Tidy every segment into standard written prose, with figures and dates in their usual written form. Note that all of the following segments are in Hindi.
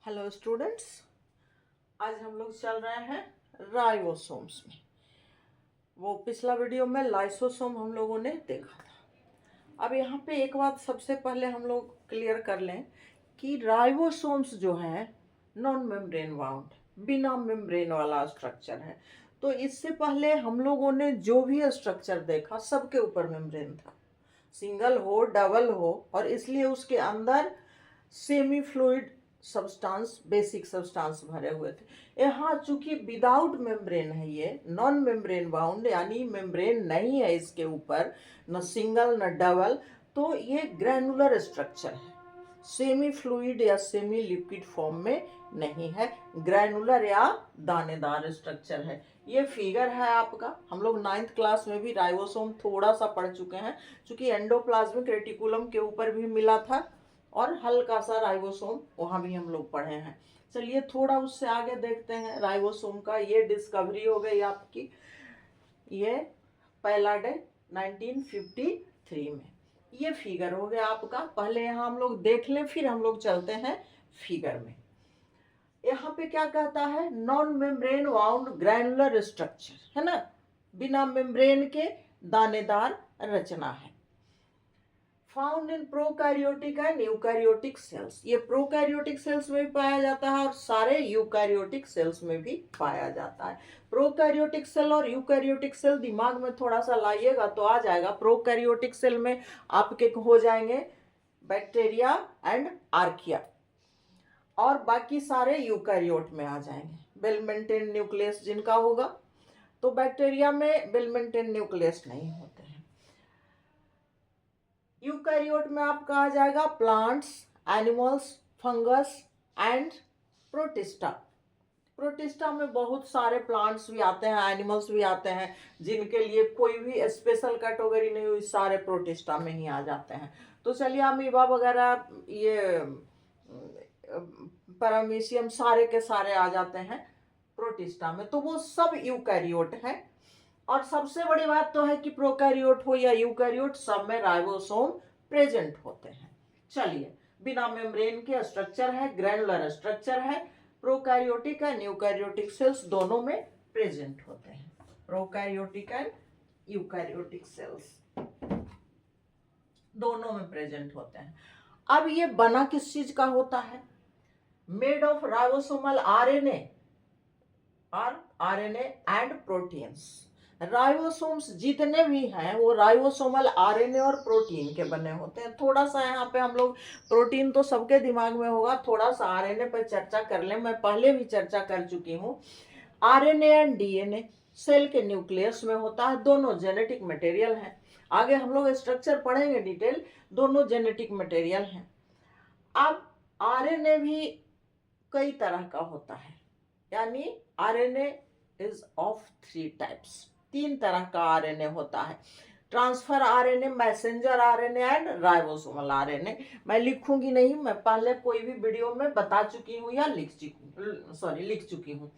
हेलो स्टूडेंट्स, आज हम लोग चल रहे हैं राइबोसोम्स में। वो पिछला वीडियो में लाइसोसोम हम लोगों ने देखा था। अब यहाँ पे एक बात सबसे पहले हम लोग क्लियर कर लें कि राइबोसोम्स जो है नॉन मेम्ब्रेन बाउंड, बिना मेम्ब्रेन वाला स्ट्रक्चर है। तो इससे पहले हम लोगों ने जो भी स्ट्रक्चर देखा सबके ऊपर मेम्ब्रेन था, सिंगल हो डबल हो, और इसलिए उसके अंदर semi fluid substance, basic substance भरे हुए थे। यहाँ चूंकि विदाउट मेम्ब्रेन है, ये नॉन मेम्ब्रेन बाउंड, यानी मेम्ब्रेन नहीं है इसके ऊपर, न सिंगल न डबल, तो ये ग्रैनुलर स्ट्रक्चर है, सेमी फ्लूइड या सेमी लिक्विड फॉर्म में नहीं है, ग्रैनुलर या दानेदार स्ट्रक्चर है। ये फिगर है आपका, हम लोग 9th क्लास में भी राइबोसोम थोड़ा सा पढ़ चुके हैं, चूंकि एंडोप्लाज्मिक रेटिकुलम के ऊपर भी मिला था और हल्का सा राइबोसोम वहाँ भी हम लोग पढ़े हैं। चलिए थोड़ा उससे आगे देखते हैं राइबोसोम का। ये डिस्कवरी हो गई आपकी, ये पहला डे 1953 में। ये फिगर हो गया आपका। पहले यहाँ हम लोग देख लें, फिर हम लोग चलते हैं फिगर में। यहाँ पे क्या कहता है, non membrane bound granular structure है ना, बिना मेम्ब्रेन के दानेदार रचना है। Found in prokaryotic and eukaryotic cells. ये प्रोकैरियोटिक सेल्स में भी पाया जाता है और सारे यूकैरियोटिक सेल्स में भी पाया जाता है। प्रोकैरियोटिक सेल और यूकैरियोटिक सेल दिमाग में थोड़ा सा लाइएगा तो आ जाएगा। प्रोकैरियोटिक सेल में आपके हो जाएंगे बैक्टीरिया एंड आर्किया, और बाकी सारे यूकैरियोट में आ जाएंगे। वेल मेंटेन न्यूक्लियस जिनका होगा, तो बैक्टीरिया में वेल मेंटेन न्यूक्लियस नहीं होते हैं। यूकैरियोट में आपका आ जाएगा plants, animals, fungus and protista. Protista में बहुत सारे प्लांट्स भी आते हैं, एनिमल्स भी आते हैं, जिनके लिए कोई भी स्पेशल कैटेगरी नहीं हुई, सारे प्रोटिस्टा में ही आ जाते हैं। तो चलिए अमीबा वगैरह, ये पैरामीशियम, सारे के सारे आ जाते हैं प्रोटिस्टा में, तो वो सब यूकैरियोट हैं। और सबसे बड़ी बात तो है कि प्रोकैरियोट हो या यूकैरियोट, सब में राइबोसोम प्रेजेंट होते हैं। चलिए, बिना मेम्ब्रेन के स्ट्रक्चर है, ग्रैनुलर स्ट्रक्चर है, प्रोकैरियोटिक एंड यूकैरियोटिक सेल्स दोनों में प्रेजेंट होते हैं। प्रोकैरियोटिक एंड यूकैरियोटिक सेल्स दोनों में प्रेजेंट होते हैं। अब ये बना किस चीज का होता है, मेड ऑफ राइबोसोमल आरएनए और आरएनए एंड प्रोटीन्स। राइबोसोम्स जितने भी हैं वो राइबोसोमल आरएनए और प्रोटीन के बने होते हैं। थोड़ा सा यहाँ पे हम लोग, प्रोटीन तो सबके दिमाग में होगा, थोड़ा सा आरएनए पर चर्चा कर लें। मैं पहले भी चर्चा कर चुकी हूँ। आरएनए एंड डीएनए सेल के न्यूक्लियस में होता है, दोनों जेनेटिक मटेरियल हैं। आगे हम लोग स्ट्रक्चर पढ़ेंगे डिटेल, दोनों जेनेटिक मटेरियल हैं। अब आरएनए भी कई तरह का होता है, यानी आरएनए इज ऑफ 3 टाइप्स। 3 तरह का आरएनए होता है, transfer RNA, messenger RNA and ribosomal RNA. मैं लिखूंगी नहीं, मैं पहले कोई भी वीडियो में बता चुकी हूँ या लिख चुकी हूँ।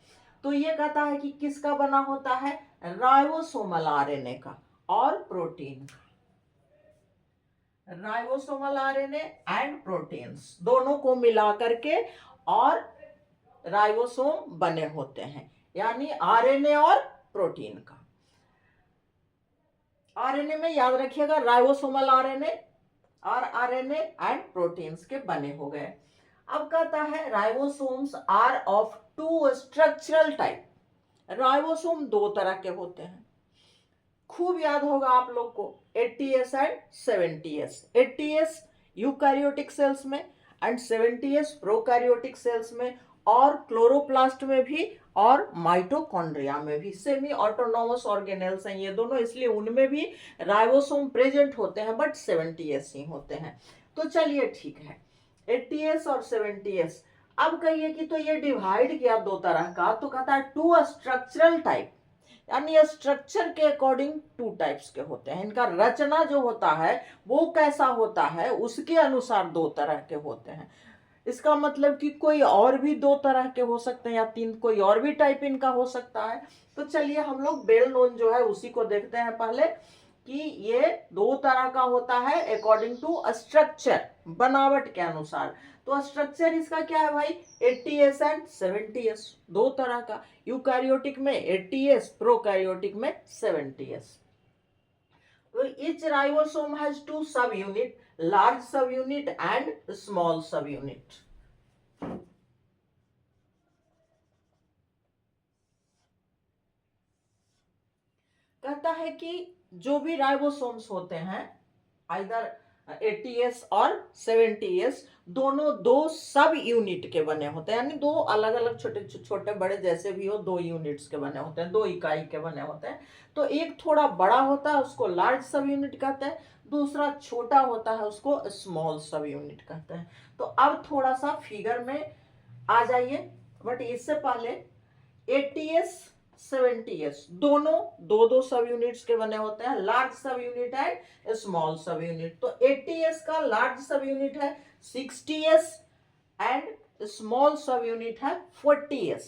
तो ये कहता है कि किसका बना होता है, राइबोसोमल आरएनए का और प्रोटीन का। राइबोसोमल आरएनए एंड प्रोटीन्स दोनों को मिला करके और राइबोसोम बने होते हैं, यानी आरएनए और प्रोटीन का। आरएनए में याद रखिएगा राइबोसोमल आरएनए और आरएनए एंड प्रोटीन्स के बने हो गए। अब कहता है ribosomes are of 2 structural type. Ribosome 2 तरह के होते हैं, खूब याद होगा आप लोग को, 80S and 70S। 80S eukaryotic cells में एंड 70S प्रोकैरियोटिक सेल्स में, और क्लोरोप्लास्ट में भी और माइटोकॉन्ड्रिया में भी। सेमी ऑटोनॉमस ऑर्गेनेल्स हैं ये दोनों, इसलिए उनमें भी राइबोसोम प्रेजेंट होते हैं, बट 70S ही होते हैं। तो चलिए ठीक है, 80S और 70S। अब कहिए कि तो ये डिवाइड किया 2 तरह का, तो कहता है 2 स्ट्रक्चरल टाइप, यानी स्ट्रक्चर के अकॉर्डिंग 2 टाइप्स के होते हैं। इनका रचना जो होता है वो कैसा होता है, उसके अनुसार 2 तरह के होते हैं। इसका मतलब कि कोई और भी 2 तरह के हो सकते हैं, या 3 कोई और भी टाइप इनका हो सकता है। तो चलिए हम लोग वेल नोन जो है उसी को देखते हैं पहले। कि ये दो तरह का होता है अकॉर्डिंग टू स्ट्रक्चर, बनावट के अनुसार। तो स्ट्रक्चर इसका क्या है भाई, 80s एंड 70s, दो तरह का, यूकैरियोटिक में 80s, प्रोकैरियोटिक में 70s। तो each ribosome has two subunit, large subunit and small subunit। कहता है कि जो भी राइबोसोम्स होते हैं आइदर 80s और 70s, दोनों दो सब यूनिट के बने होते हैं, यानी दो अलग अलग छोटे छोटे बड़े जैसे भी हो, दो यूनिट्स के बने होते हैं, दो इकाई के बने होते हैं। तो एक थोड़ा बड़ा होता है उसको लार्ज सब यूनिट कहते हैं, दूसरा छोटा होता है उसको स्मॉल सब यूनिट कहते हैं। तो अब थोड़ा सा फिगर में आ जाइए, बट इससे पहले 80s 70s दोनों दो दो सब यूनिट्स के बने होते हैं, लार्ज सब यूनिट है स्मॉल सब यूनिट। तो 80s का लार्ज सब यूनिट है 60s and small sub unit है 40s।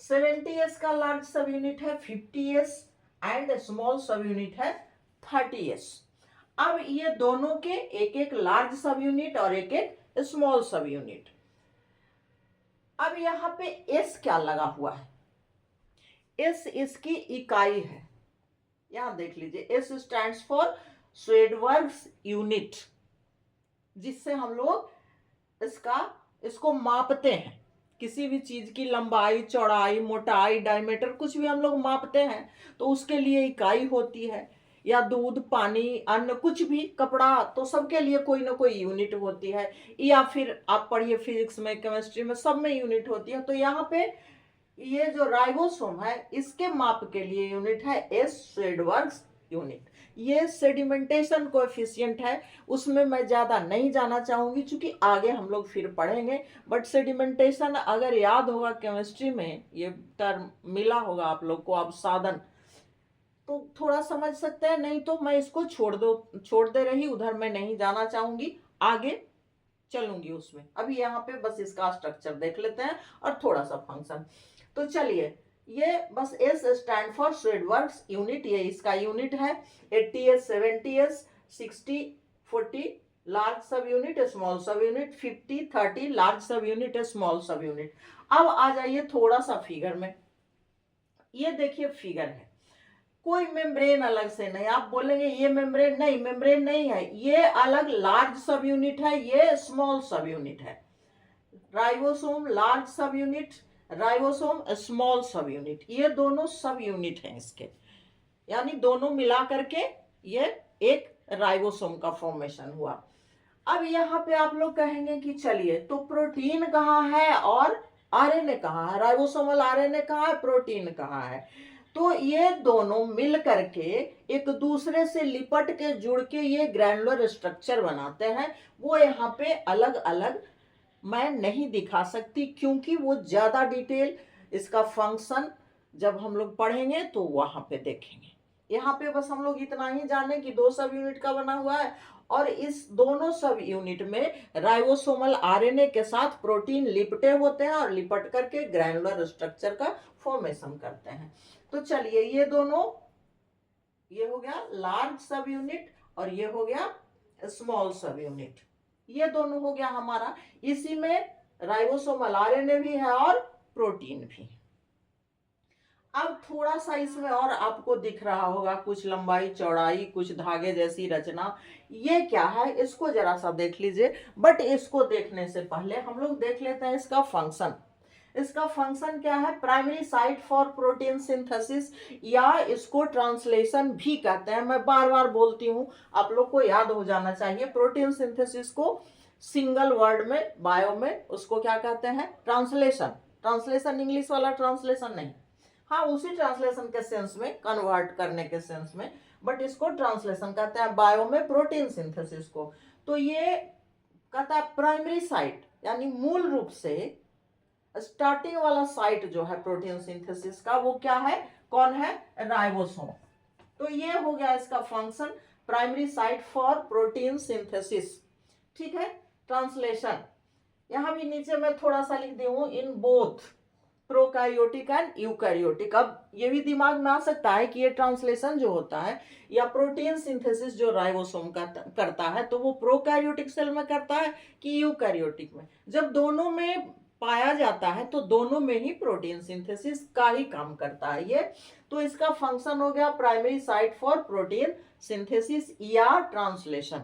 70s का लार्ज सब यूनिट है 50s and small sub unit है 30s। अब ये दोनों के एक एक लार्ज सब यूनिट और एक एक स्मॉल सब यूनिट। अब यहां पे एस क्या लगा हुआ है, एस इसकी इकाई है, यहां देख लीजिए, एस स्टैंड्स फॉर स्वेडवर्ग्स यूनिट, जिससे हम लोग इसको मापते हैं, किसी भी चीज की लंबाई, चौड़ाई, मोटाई, डायमीटर कुछ भी हम लोग मापते हैं तो उसके लिए इकाई होती है, या दूध, पानी, अन्न, कुछ भी, कपड़ा, तो सबके लिए कोई ना कोई यूनिट होती है। या फिर आप पढ़िए फिजिक्स में, केमिस्ट्री में, सब में यूनिट होती है। तो यहाँ पे ये जो राइबोसोम है इसके माप के लिए यूनिट है एस स्वेडवर्ग्स यूनिट। ये सेडिमेंटेशन कोएफिशिएंट है, उसमें मैं ज्यादा नहीं जाना चाहूंगी क्योंकि आगे हम लोग फिर पढ़ेंगे। बट सेडिमेंटेशन अगर याद होगा केमिस्ट्री में ये टर्म मिला होगा आप लोग को, अब साधन तो थोड़ा समझ सकते हैं, नहीं तो मैं इसको छोड़ दे रही, उधर मैं नहीं जाना चाहूंगी, आगे चलूंगी उसमें। अभी यहाँ पे बस इसका स्ट्रक्चर देख लेते हैं और थोड़ा सा फंक्शन। तो चलिए, ये बस एस स्टैंड फॉर स्वेडवर्ग्स यूनिट, ये इसका यूनिट है। 80s 70s 60 40 large sub unit, small sub unit, 50 30 large sub unit, small sub unit. अब आ जाइए थोड़ा सा फिगर में, ये देखिए फिगर है, कोई मेम्ब्रेन अलग से नहीं। आप बोलेंगे ये मेम्ब्रेन नहीं, मेम्ब्रेन नहीं है, ये अलग लार्ज सब यूनिट है, ये स्मॉल सब यूनिट है। Ribosome large sub unit, ribosome small sub unit, ये दोनों सब यूनिट हैं इसके, यानी दोनों मिला करके ये एक राइबोसोम का फॉर्मेशन हुआ। अब यहाँ पे आप लोग कहेंगे कि चलिए तो प्रोटीन कहाँ है और आरएनए कहाँ है, राइबोसोमल आरएनए कहाँ है, प्रोटीन कहाँ है। तो ये दोनों मिल करके एक दूसरे से लिपट के जुड़ के ये ग्रैनुलर स्ट्रक्चर बनाते हैं। वो यहाँ पे अलग अलग मैं नहीं दिखा सकती क्योंकि वो ज्यादा डिटेल, इसका फंक्शन जब हम लोग पढ़ेंगे तो वहां पे देखेंगे। यहाँ पे बस हम लोग इतना ही जाने कि दो सब यूनिट का बना हुआ है और इस दोनों सब यूनिट में राइबोसोमल आरएनए के साथ प्रोटीन लिपटे होते हैं और लिपट करके ग्रैनुलर स्ट्रक्चर का फॉर्मेशन करते हैं। तो चलिए, ये दोनों, ये हो गया लार्ज सब यूनिट और ये हो गया स्मॉल सब यूनिट, ये दोनों हो गया हमारा। इसी में राइबोसोमल आरएनए भी है और प्रोटीन भी। अब थोड़ा सा इसमें और आपको दिख रहा होगा कुछ लंबाई, चौड़ाई, कुछ धागे जैसी रचना, ये क्या है इसको जरा सा देख लीजिए। बट इसको देखने से पहले हम लोग देख लेते हैं इसका फंक्शन। इसका फंक्शन क्या है, primary site for protein synthesis, या इसको ट्रांसलेशन भी कहते हैं। मैं बार बार बोलती हूँ, आप लोग को याद हो जाना चाहिए। प्रोटीन सिंथेसिस को सिंगल वर्ड में बायो में उसको क्या कहते हैं, ट्रांसलेशन। ट्रांसलेशन इंग्लिश वाला ट्रांसलेशन नहीं, हाँ उसी ट्रांसलेशन के सेंस में, कन्वर्ट करने के सेंस में, बट इसको ट्रांसलेशन कहते हैं बायो में प्रोटीन सिंथेसिस को। तो ये कहता है प्राइमरी साइट, यानी मूल रूप से स्टार्टिंग वाला साइट जो है प्रोटीन सिंथेसिस का, वो क्या है, कौन है, राइबोसोम। तो ये हो गया इसका function, primary site for protein synthesis. ठीक है, ट्रांसलेशन यहां भी नीचे मैं थोड़ा सा लिख दी हूं, in both prokaryotic and eukaryotic. अब ये भी दिमाग में आ सकता है कि ये ट्रांसलेशन जो होता है या प्रोटीन सिंथेसिस जो राइबोसोम का करता है, तो वो प्रोकैरियोटिक सेल में करता है कि यूकैरियोटिक में। जब दोनों में पाया जाता है तो दोनों में ही प्रोटीन सिंथेसिस का ही काम करता है ये। तो इसका फंक्शन हो गया primary site for protein synthesis या ट्रांसलेशन।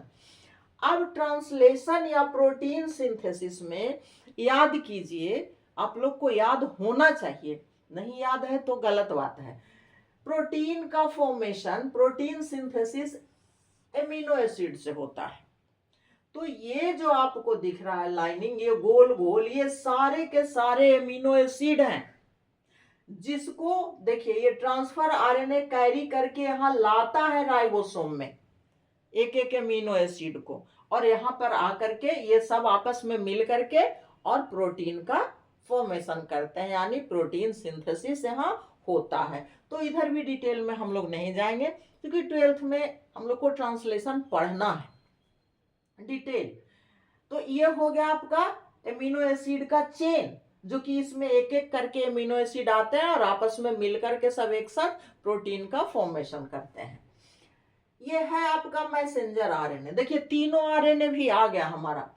अब ट्रांसलेशन या प्रोटीन सिंथेसिस में याद कीजिए, आप लोग को याद होना चाहिए, नहीं याद है तो गलत बात है। प्रोटीन का formation, protein synthesis amino acid से होता है। तो ये जो आपको दिख रहा है लाइनिंग, ये गोल गोल, ये सारे के सारे एमिनो एसिड हैं, जिसको देखिए ये ट्रांसफर आरएनए कैरी करके यहां लाता है राइबोसोम में एक एक एमिनो एसिड को, और यहां पर आकर के ये सब आपस में मिल करके और प्रोटीन का फॉर्मेशन करते हैं, यानी प्रोटीन सिंथेसिस यहाँ होता है। तो इधर भी डिटेल में हम लोग नहीं जाएंगे, क्योंकि 12th में हम लोग को ट्रांसलेशन पढ़ना है डिटेल। तो ये हो गया आपका एमिनो एसिड का चेन, जो कि इसमें एक एक करके एमिनो एसिड आते हैं और आपस में मिल करके सब एक साथ प्रोटीन का फॉर्मेशन करते हैं। ये है आपका मैसेंजर आरएनए। देखिए तीनों आरएनए भी आ गया हमारा।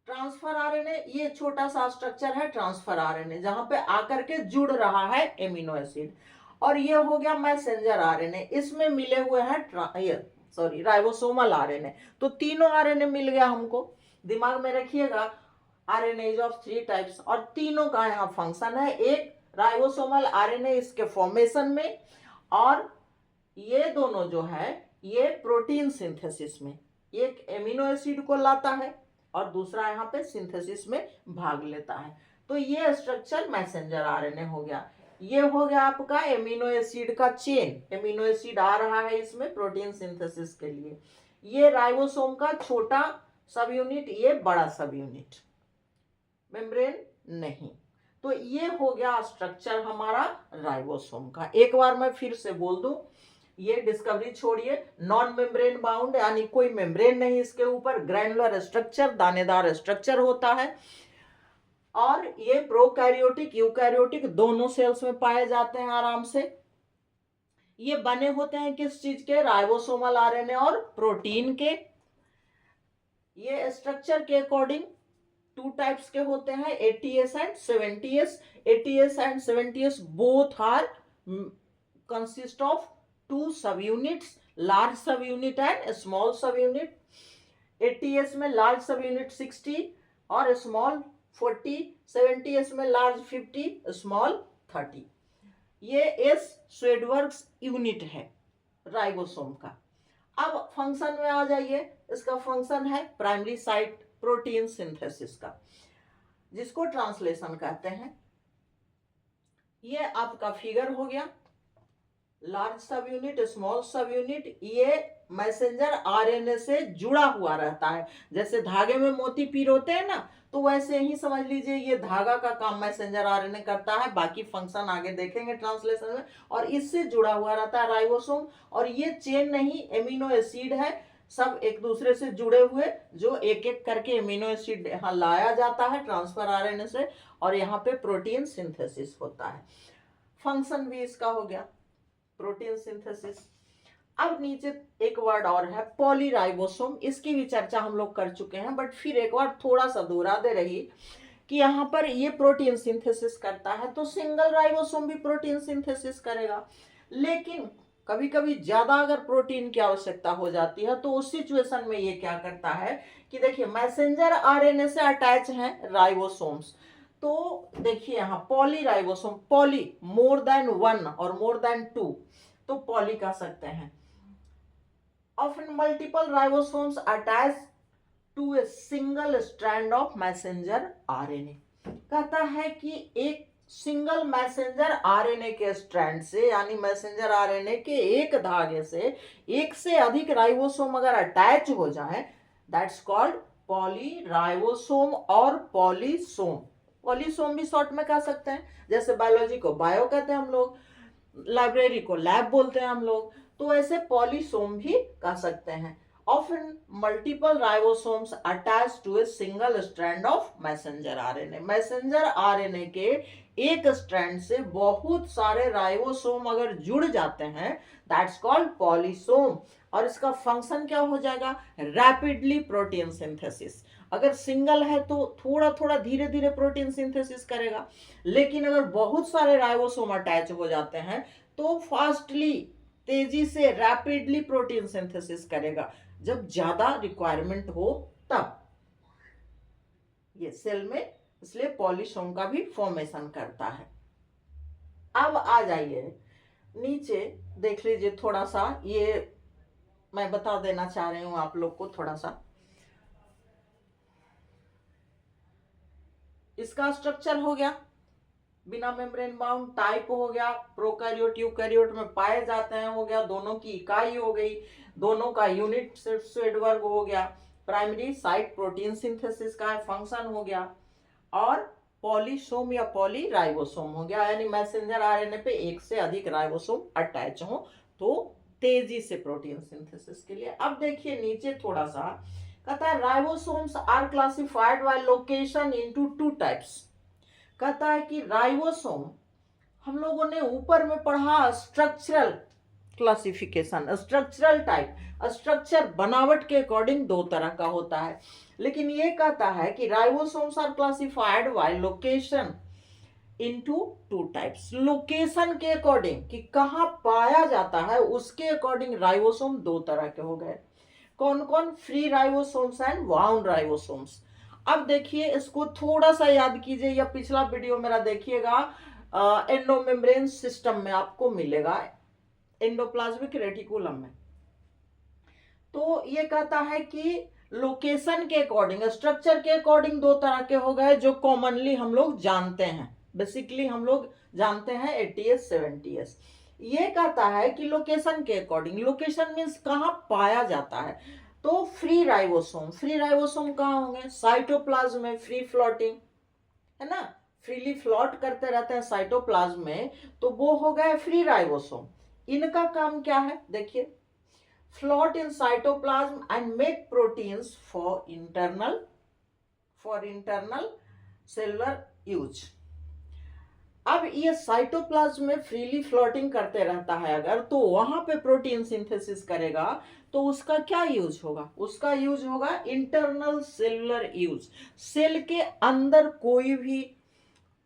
ट्रांसफर आरएनए, ये छोटा सा स्ट्रक्चर है ट्रांसफर आरएनए, जहां पे आकर के जुड़ रहा है एमिनो एसिड। और ये हो गया मैसेंजर आरएनए, इसमें मिले हुए हैं राइबोसोमल आरएनए। तो तीनों आरएनए मिल गया हमको। दिमाग में रखिएगा आरएनए इज ऑफ 3 टाइप्स, और तीनों का यहाँ फंक्शन है। एक राइबोसोमल आरएनए इसके फॉर्मेशन में, और ये दोनों जो है ये प्रोटीन सिंथेसिस में, एक एमिनो एसिड को लाता है और दूसरा यहाँ पे सिंथेसिस में भाग लेता है। तो ये स्ट्रक्चर मैसेंजर आरएनए हो गया। ये हो गया आपका एमिनो एसिड का चेन, एमिनो एसिड आ रहा है इसमें प्रोटीन सिंथेसिस के लिए। ये राइबोसोम का छोटा सब यूनिट, ये बड़ा सब यूनिट, मेम्ब्रेन नहीं। तो ये हो गया स्ट्रक्चर हमारा राइबोसोम का। एक बार मैं फिर से बोल दूं, ये डिस्कवरी छोड़िए, नॉन मेम्ब्रेन बाउंड, यानी कोई मेम्ब्रेन नहीं इसके ऊपर, ग्रैनुलर स्ट्रक्चर, दानेदार स्ट्रक्चर होता है। और ये प्रोकैरियोटिक यूकैरियोटिक दोनों सेल्स में पाए जाते हैं आराम से। ये बने होते हैं किस चीज के? राइबोसोमल आरएनए और प्रोटीन के। ये स्ट्रक्चर के अकॉर्डिंग 2 टाइप्स के होते हैं, ATS and 70S। ATS and 70S both are consist of 2 sub units, large sub unit and small sub unit. ATS में लार्ज सब यूनिट 60 और स्मॉल 40, 70S में लार्ज 50, स्मॉल 30। ये एस स्वेडवर्ग्स यूनिट है राइबोसोम का। अब फंक्शन में आ जाइए। इसका फंक्शन है प्राइमरी साइट प्रोटीन सिंथेसिस का, जिसको ट्रांसलेशन कहते हैं। ये आपका फिगर हो गया, large sub unit, small sub unit. ये मैसेंजर आरएनए से जुड़ा हुआ रहता है। जैसे धागे में मोती पिरोते हैं ना, तो वैसे ही समझ लीजिए ये धागा का काम मैसेंजर आरएनए करता है। बाकी फंक्शन आगे देखेंगे ट्रांसलेशन में। और इससे जुड़ा हुआ रहता है राइबोसोम। और ये चेन नहीं, एमिनो एसिड है, सब एक दूसरे से जुड़े हुए, जो एक एक करके एमिनो एसिड यहाँ लाया जाता है ट्रांसफर आरएनए से, और यहाँ पे प्रोटीन सिंथेसिस होता है। फंक्शन भी इसका हो गया प्रोटीन सिंथेसिस। अब नीचे एक वर्ड और है पॉलीराइबोसोम। इसकी भी चर्चा हम लोग कर चुके हैं, बट फिर एक बार थोड़ा सा दोहरा दे रही कि यहाँ पर ये प्रोटीन सिंथेसिस करता है, तो सिंगल राइबोसोम भी प्रोटीन सिंथेसिस करेगा। लेकिन कभी कभी ज्यादा अगर प्रोटीन की आवश्यकता हो जाती है, तो उस सिचुएशन में ये क्या करता है कि देखिए मैसेंजर आरएनए से अटैच हैं राइबोसोम्स। तो देखिए यहाँ पॉलीराइबोसोम, पॉली मोर देन 1 और मोर देन 2, तो पॉली कह सकते हैं। Often multiple ribosomes attach to a single strand of messenger RNA। कहता है कि एक सिंगल मैसेंजर आरएनए के स्ट्रैंड से, यानी मैसेंजर आरएनए के एक धागे से एक से अधिक राइबोसोम अगर अटैच हो जाए, दैट्स कॉल्ड पॉलीराइबोसोम और पॉलीसोम। पॉलीसोम भी शॉर्ट में कह सकते हैं, जैसे बायोलॉजी को बायो कहते हैं हम लोग, लाइब्रेरी को लैब बोलते हैं हम लोग, तो ऐसे पॉलीसोम भी कह सकते हैं। often multiple ribosomes attached to a single strand of messenger RNA. Messenger RNA के एक स्ट्रैंड से बहुत सारे राइबोसोम अगर जुड़ जाते हैं, दैट्स कॉल्ड पॉलीसोम। और इसका फंक्शन क्या हो जाएगा? Rapidly protein synthesis. अगर सिंगल है तो थोड़ा थोड़ा धीरे धीरे प्रोटीन सिंथेसिस करेगा, लेकिन अगर बहुत सारे राइबोसोम अटैच हो जाते हैं तो फास्टली, तेजी से, रैपिडली प्रोटीन सिंथेसिस करेगा जब ज्यादा रिक्वायरमेंट हो तब ये सेल में, इसलिए पॉलीसोम का भी फॉर्मेशन करता है। अब आ जाइए नीचे, देख लीजिए थोड़ा सा, ये मैं बता देना चाह रही हूं आप लोग को थोड़ा सा। इसका स्ट्रक्चर हो गया बिना मेम्ब्रेन बाउंड, टाइप हो गया, प्रोकैरियोट यूकैरियोट में पाए जाते हैं हो गया, दोनों की इकाई हो गई, दोनों का यूनिट स्वेडवर्ग हो गया, प्राइमरी साइट प्रोटीन सिंथेसिस का फंक्शन हो गया, और पॉलीसोम या पॉलीराइबोसोम हो गया, यानी मैसेंजर आरएनए पे एक से अधिक राइबोसोम अटैच हो तो तेजी से प्रोटीन सिंथेसिस के लिए। अब देखिए नीचे थोड़ा सा कहता है ribosomes are classified by location into two types. कहता है कि राइबोसोम, हम लोगों ने ऊपर में पढ़ा structural classification, structural type, structure बनावट के अकॉर्डिंग दो तरह का होता है, लेकिन ये कहता है कि ribosomes are classified by location into two types. Location के अकॉर्डिंग कि कहाँ पाया जाता है उसके अकॉर्डिंग राइबोसोम दो तरह के हो गए। कौन कौन? Free ribosomes and wound ribosomes. अब देखिए इसको थोड़ा सा याद कीजिए, या पिछला वीडियो मेरा देखिएगा, एंडोमेम्ब्रेन सिस्टम में आपको मिलेगा, एंडोप्लाज्मिक रेटिकुलम में। तो ये कहता है कि लोकेशन के अकॉर्डिंग, स्ट्रक्चर के अकॉर्डिंग दो तरह के हो गए जो कॉमनली हम लोग जानते हैं, बेसिकली हम लोग जानते हैं 80s 70s। ये कहता है कि लोकेशन के अकॉर्डिंग, लोकेशन मीन्स कहाँ पाया जाता है, तो फ्री राइबोसोम, फ्री राइबोसोम कहाँ होंगे? साइटोप्लाज्म में, फ्री फ्लोटिंग है ना, फ्रीली फ्लोट करते रहते हैं साइटोप्लाज्म में, तो वो हो गए फ्री राइबोसोम। इनका काम क्या है? देखिए, float in cytoplasm and make proteins for internal cellular use. अब ये साइटोप्लाज्म में फ्रीली फ्लोटिंग करते रहता है अगर, तो वहां पे प्रोटीन सिंथेसिस करेगा तो उसका क्या यूज होगा? उसका यूज होगा इंटरनल सेलुलर यूज। सेल के अंदर कोई भी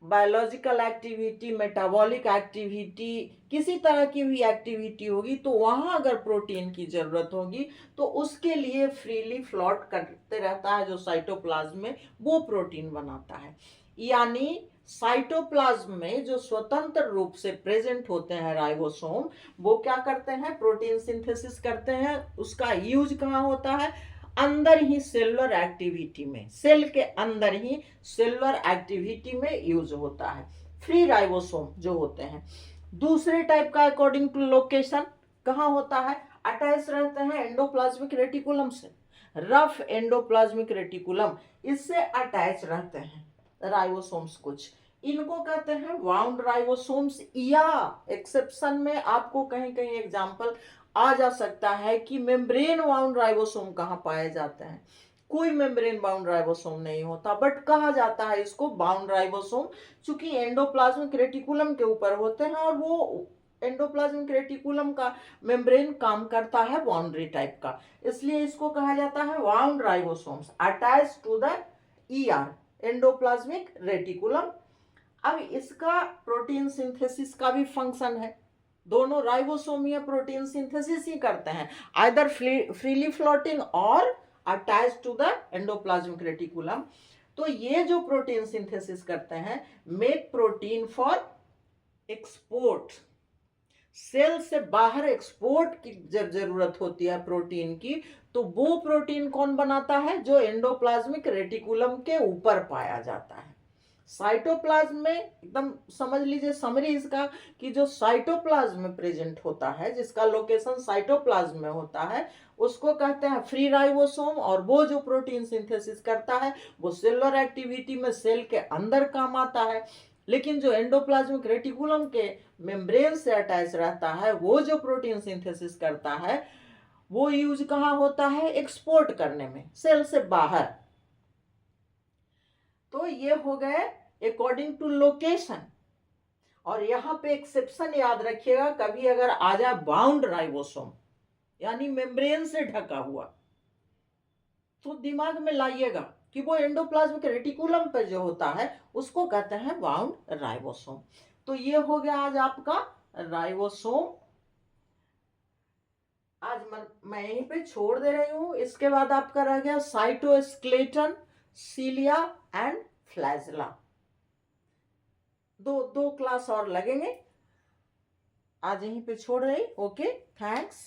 बायोलॉजिकल एक्टिविटी, मेटाबॉलिक एक्टिविटी, किसी तरह की भी एक्टिविटी होगी तो वहां अगर प्रोटीन की जरूरत होगी तो उसके लिए फ्रीली फ्लोट करते रहता है जो साइटोप्लाज्म में, वो प्रोटीन बनाता है। यानी साइटोप्लाज्म में जो स्वतंत्र रूप से प्रेजेंट होते हैं राइबोसोम, वो क्या करते हैं? प्रोटीन सिंथेसिस करते हैं। उसका यूज कहाँ होता है? अंदर ही सेलुलर एक्टिविटी में, सेल के अंदर ही सेलुलर एक्टिविटी में यूज होता है फ्री राइबोसोम जो होते हैं। दूसरे टाइप का अकॉर्डिंग टू लोकेशन कहाँ होता है? अटैच रहते हैं एंडोप्लाज्मिक रेटिकुलम से, रफ एंडोप्लाज्मिक रेटिकुलम, इससे अटैच रहते हैं राइबोसोम्स कुछ, इनको कहते हैं वाउंड राइबोसोम्स। या एक्सेप्शन में आपको कहीं कहीं एग्जांपल आ जा सकता है कि मेम्ब्रेन बाउंड राइबोसोम कहाँ पाए जाते हैं। कोई मेम्ब्रेन बाउंड राइबोसोम नहीं होता, बट कहा जाता है इसको बाउंड राइबोसोम, चूंकि एंडोप्लाज्मिक रेटिकुलम के ऊपर होते हैं और वो एंडोप्लाज्मिक रेटिकुलम का मेम्ब्रेन काम करता है बाउंड्री टाइप का, इसलिए इसको कहा जाता है bound ribosomes attach to the ER, endoplasmic reticulum. अब इसका प्रोटीन सिंथेसिस का भी फंक्शन है। दोनों राइबोसोम या प्रोटीन सिंथेसिस ही करते हैं, either freely floating or attach to the endoplasmic reticulum. तो ये जो प्रोटीन सिंथेसिस करते हैं, make protein for export, cell से बाहर एक्सपोर्ट की जब जरूरत होती है प्रोटीन की, तो वो प्रोटीन कौन बनाता है? जो एंडोप्लाज्मिक रेटिकुलम के ऊपर पाया जाता है। साइटोप्लाज्म में एकदम समझ लीजिए समरी इसका, कि जो साइटोप्लाज्म में प्रेजेंट होता है, जिसका लोकेशन साइटोप्लाज्म में होता है, उसको कहते हैं फ्री राइबोसोम, और वो जो प्रोटीन सिंथेसिस करता है वो सेलुलर एक्टिविटी में सेल के अंदर काम आता है। लेकिन जो एंडोप्लाज्मिक रेटिकुलम के मेम्ब्रेन से अटैच रहता है, वो जो प्रोटीन सिंथेसिस करता है वो यूज कहाँ होता है? एक्सपोर्ट करने में, सेल से बाहर। तो ये हो गए अकॉर्डिंग टू लोकेशन। और यहाँ पे एक्सेप्शन याद रखिएगा, कभी अगर आ जाए बाउंड राइबोसोम यानी मेम्ब्रेन से ढका हुआ, तो दिमाग में लाइएगा कि वो एंडोप्लाज्मिक रेटिकुलम पे जो होता है उसको कहते हैं बाउंड राइबोसोम। तो ये हो गया आज आपका राइबोसोम। आज मैं यहीं पे छोड़ दे रही हूँ। इसके बाद आपका रह गया साइटोस्केलेटन, सीलिया एंड फ्लैजेला। दो क्लास और लगेंगे। आज यहीं पे छोड़ रही। Okay, thanks.